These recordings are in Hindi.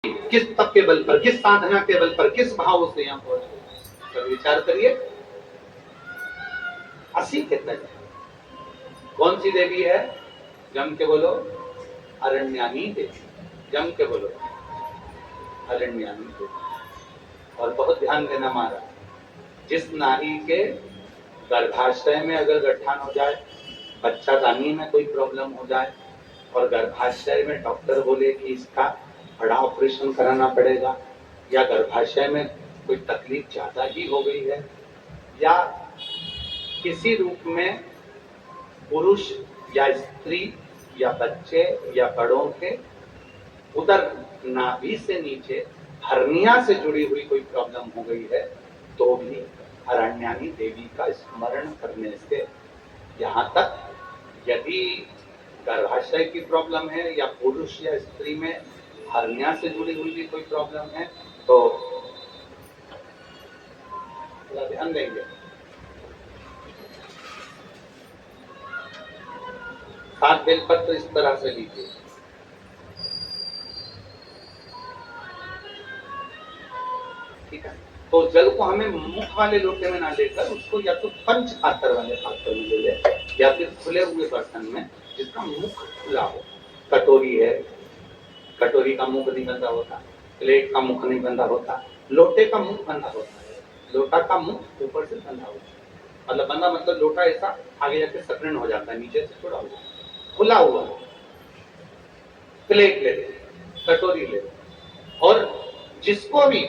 किस तप के बल पर, किस साधना के बल पर, किस भाव से यहाँ पहुंचे, तो विचार करिए। 80 के तक कौन सी देवी है? जम के बोलो, अरण्यानी देवी। जम के बोलो, अरण्यानी देवी। और बहुत ध्यान देना महाराज, जिस नारी के गर्भाशय में अगर गठन हो जाए, बच्चादानी में कोई प्रॉब्लम हो जाए और गर्भाशय में डॉक्टर बोले कि इसका बड़ा ऑपरेशन कराना पड़ेगा, या गर्भाशय में कोई तकलीफ ज्यादा ही हो गई है, या किसी रूप में पुरुष या स्त्री या बच्चे या बड़ों के उदर नाभि से नीचे हर्निया से जुड़ी हुई कोई प्रॉब्लम हो गई है, तो भी अरण्यानी देवी का स्मरण करने से, यहाँ तक यदि गर्भाशय की प्रॉब्लम है या पुरुष या स्त्री में हर्निया से जुड़ी हुई भी कोई प्रॉब्लम है, तो थोड़ा ध्यान देंगे। 7 बेलपत्र इस तरह से लीजिए। ठीक है, तो जल को हमें मुख वाले लोटे में ना लेकर उसको या तो पंच पात्र वाले पात्र में ले ले, या फिर खुले हुए बर्तन में जिसका मुख खुला हो। कटोरी है, कटोरी का मुख नहीं बंधा होता, प्लेट का मुख नहीं बंधा होता, लोटे का मुख बंधा होता है, लोटा का मुख ऊपर से बंधा होता है। मतलब बंधा मतलब लोटा ऐसा आगे जाके सक्रिय हो जाता है, नीचे से छोड़ा हुआ, खुला हुआ। प्लेट ले, कटोरी ले, और जिसको भी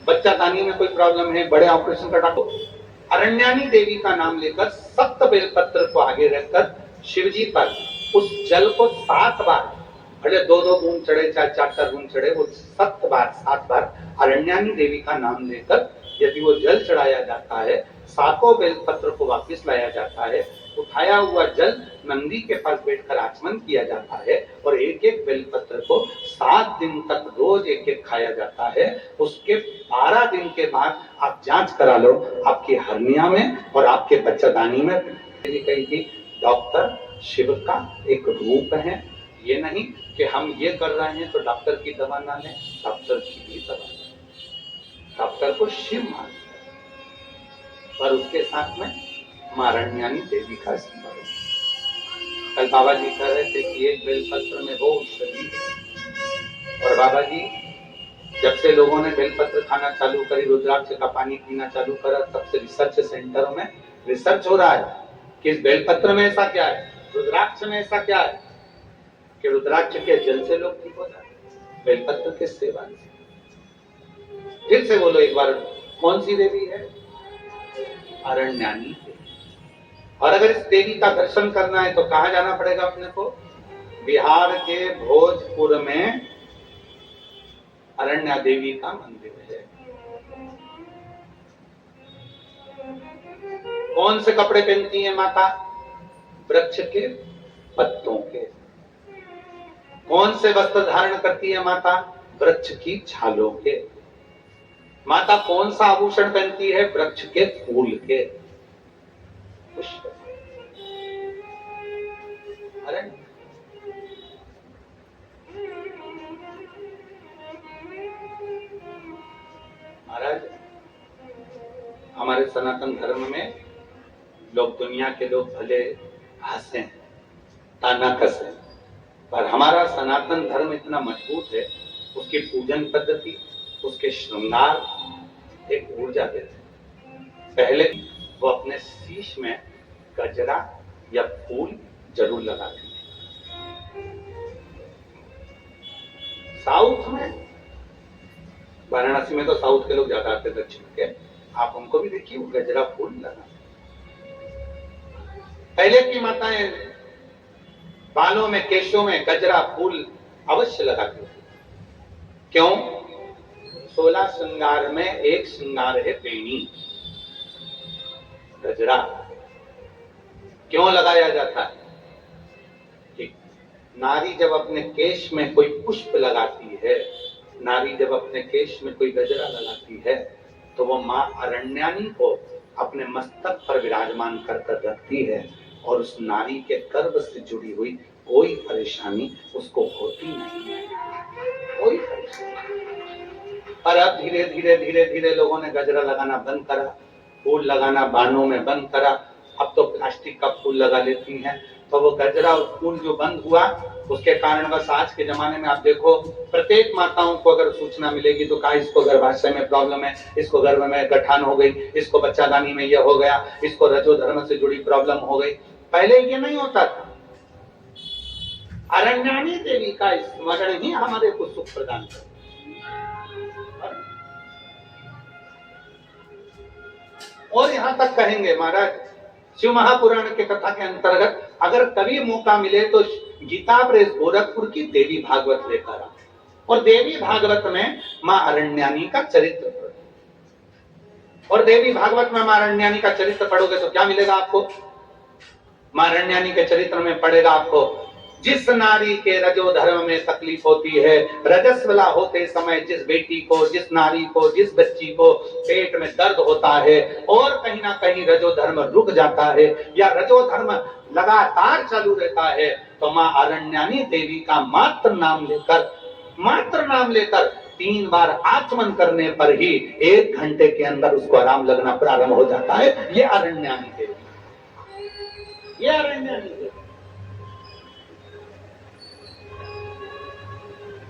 बच्चादानी में कोई प्रॉब्लम है, बड़े ऑपरेशन का डॉक्टर, अरण्यानी देवी का नाम लेकर 7 बेलपत्र को आगे रखकर शिवजी पर उस जल को 7 बार, भले 2-2 बूंद चढ़े चाहे 4-4 बूंद चढ़े, वो 7 बार अरण्यानी देवी का नाम लेकर यदि वो जल चढ़ाया जाता है, 7 बेलपत्र को वापस लाया जाता है, उठाया हुआ जल नंदी के पास बैठकर आचमन किया जाता है, और एक एक बेलपत्र को 7 दिन तक रोज एक एक खाया जाता है। उसके 12 दिन के बाद आप जांच करा लो, आपकी हर्निया में और आपके बच्चादानी में। कही थी डॉक्टर शिव का एक रूप है, ये नहीं कि हम ये कर रहे हैं तो डॉक्टर की दवा ना लें, डॉक्टर की भी दवा लें। डॉक्टर को शिव मान, पर उसके साथ में अरण्यानी देवी का स्मरण। कल बाबा जी कह रहे थे कि एक बेलपत्र में वो औषधि है, और बाबा जी जब से लोगों ने बेलपत्र खाना चालू करी, रुद्राक्ष का पानी पीना चालू करा, तब से रिसर्च सेंटरों में रिसर्च हो रहा है कि इस बेलपत्र में ऐसा क्या है, रुद्राक्ष में ऐसा क्या है कि रुद्राक्ष के जल से लोग ठीक हो जाते, बेलपत्र के सेवन से। फिर से बोलो एक बार, कौन सी देवी है? अरण्यानी देवी। और अगर इस देवी का दर्शन करना है तो कहाँ जाना पड़ेगा अपने को? बिहार के भोजपुर में अरण्या देवी का मंदिर है। कौन से कपड़े पहनती है माता? वृक्ष के पत्तों के। कौन से वस्त्र धारण करती है माता? वृक्ष की छालों के। माता कौन सा आभूषण पहनती है? वृक्ष के फूल के पुष्प। महाराज, हमारे सनातन धर्म में लोग, दुनिया के लोग भले हंसे, ताना कसे, पर हमारा सनातन धर्म इतना मजबूत है, उसकी पूजन पद्धति, उसके श्रृंगार एक ऊर्जा देते हैं। पहले वो अपने शीश में गजरा या फूल जरूर लगाते हैं। साउथ में, वाराणसी में तो साउथ के लोग ज्यादा आते, दक्षिण के, आप उनको भी देखिए वो गजरा फूल लगाते। पहले की माताएं बालों में, केशों में गजरा फूल अवश्य लगाती थी। क्यों? 16 श्रृंगार में एक श्रृंगार है बेणी, गजरा। क्यों लगाया जाता है? कि नारी जब अपने केश में कोई पुष्प लगाती है, नारी जब अपने केश में कोई गजरा लगाती है, तो वो माँ अरण्यानी को अपने मस्तक पर विराजमान कर रखती है, और उस नारी के गर्भ से जुड़ी हुई कोई परेशानी उसको होती नहीं है, कोई परेशानी। और अब धीरे धीरे धीरे धीरे लोगों ने गजरा लगाना बंद करा, फूल लगाना बानों में बंद करा। अब तो प्लास्टिक का फूल लगा लेती हैं। तो वो गजरा और फूल जो बंद हुआ, उसके कारण बस आज के जमाने में आप देखो, प्रत्येक माताओं को अगर सूचना मिलेगी तो कहा इसको गर्भाशय में प्रॉब्लम है, इसको गर्भ में गठान हो गई, इसको बच्चादानी में ये हो गया, इसको रजो धर्म से जुड़ी प्रॉब्लम हो गई। पहले ये नहीं होता था। अरण्यानी देवी का स्मरण ही हमारे को सुख प्रदान करता। और यहां तक कहेंगे महाराज, शिव महापुराण के कथा के अंतर्गत अगर कभी मौका मिले तो गीता प्रेस गोरखपुर की देवी भागवत लेकर आ, और देवी भागवत में मां अरण्यानी का चरित्र पढ़ो। और देवी भागवत में मां अरण्यानी का चरित्र पढ़ोगे तो क्या मिलेगा आपको? मां अरण्यानी के चरित्र में पढ़ेगा आपको, जिस नारी के रजो धर्म में तकलीफ होती है, रजस्वला होते समय जिस बेटी को, जिस नारी को, जिस बच्ची को पेट में दर्द होता है और कहीं ना कहीं रजो धर्म रुक जाता है या रजो धर्म लगातार चालू रहता है, तो मां अरण्यानी देवी का मात्र नाम लेकर 3 बार आचमन करने पर ही 1 घंटे के अंदर उसको आराम लगना प्रारंभ हो जाता है। ये अरण्यानी देवी, ये अरण्यानी देवी।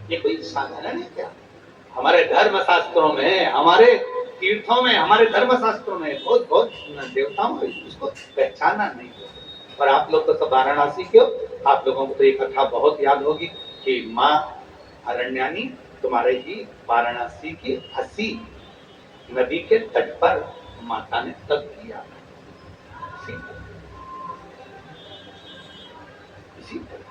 ये कोई साधारण है क्या? हमारे धर्म शास्त्रों में, हमारे तीर्थों में, हमारे धर्म शास्त्रों में बहुत बहुत देवताओं को इसको पहचाना नहीं है। और आप लोग तो सब वाराणसी के हो, आप लोगों को तो एक कथा बहुत याद होगी कि मां अरण्यानी तुम्हारे ही वाराणसी की हसी नदी के तट पर माता ने तप किया। इसी तरह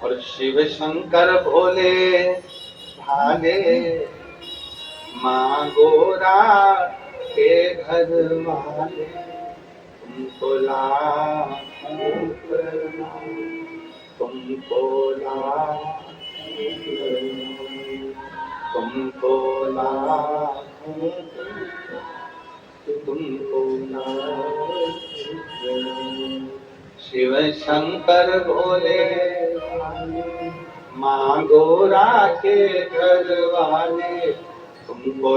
और शिव शंकर भोले भाले मां गोरा के घर वाले, तुमको लाखों प्रणाम, तुमको लाखों प्रणाम, तुमको लाखों प्रणाम। शिव शंकर भोले मां गोरा के घर वाले, तुमको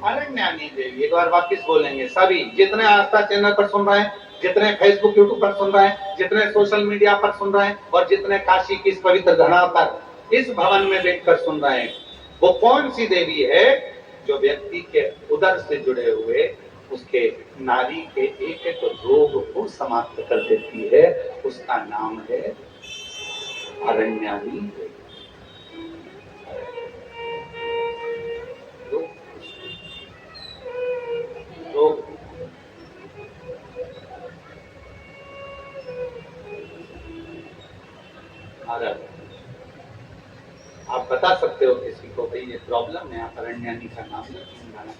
अरण्यानी देवी। एक बार वापिस बोलेंगे सभी, जितने आस्था चैनल पर सुन रहे हैं, जितने फेसबुक यूट्यूब पर सुन रहे हैं, जितने सोशल मीडिया पर सुन रहे हैं और जितने काशी की इस पवित्र धरा पर इस भवन में बैठकर सुन रहे हैं, वो कौन सी देवी है जो व्यक्ति के उदर से जुड़े हुए उसके नारी के एक एक रोग को समाप्त कर देती है? उसका नाम है अरण्यानी देवी। आप बता सकते हो किसी को भाई ये प्रॉब्लम है, आप अरण्यानी का नाम लेना।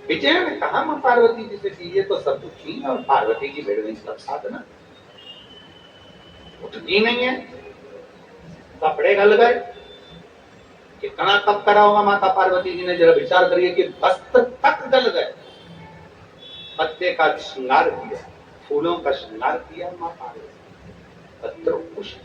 विजय ने कहा मां पार्वती जी से कि ये तो सब दुखी है और पार्वती जी बैठ गई सब साधना, उठती नहीं है, कपड़े गल गए। कितना तप करा होगा माता पार्वती जी ने, जरा विचार करिए कि वस्त्र तक गल गए। पत्ते का श्रृंगार किया, फूलों का श्रृंगार किया मां पार्वती, पत्र पुष्प।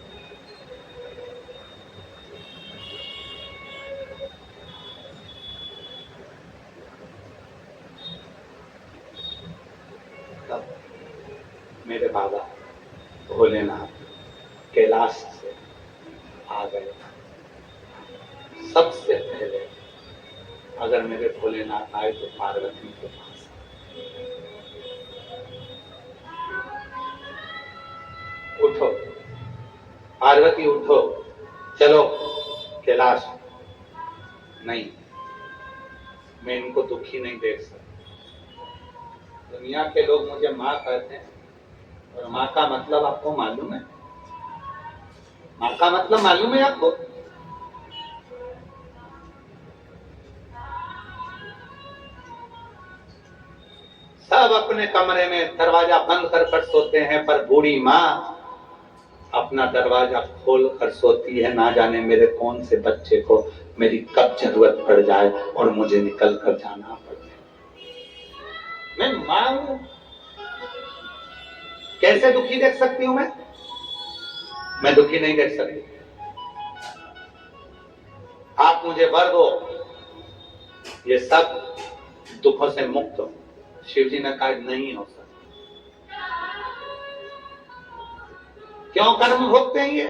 तब मेरे बाबा भोलेनाथ कैलाश से आ गए। सबसे पहले अगर मेरे भोलेनाथ आए तो पार्वती के पास। उठो पार्वती, उठो, चलो कैलाश। नहीं, मैं इनको दुखी नहीं देख सकता। दुनिया के लोग मुझे माँ कहते हैं, और माँ का मतलब आपको मालूम है? माँ का मतलब मालूम है आपको? सब अपने कमरे में दरवाजा बंद कर कर सोते हैं, पर बूढ़ी माँ अपना दरवाजा खोल कर सोती है, ना जाने मेरे कौन से बच्चे को मेरी कब जरूरत पड़ जाए और मुझे निकल कर जाना पड़े। मैं मां हूं, कैसे दुखी देख सकती हूं मैं दुखी नहीं देख सकती। आप मुझे वर दो, ये सब दुखों से मुक्त हो। शिव जी ने कहा नहीं हो सकता। क्यों कर्म भोगते हैं ये?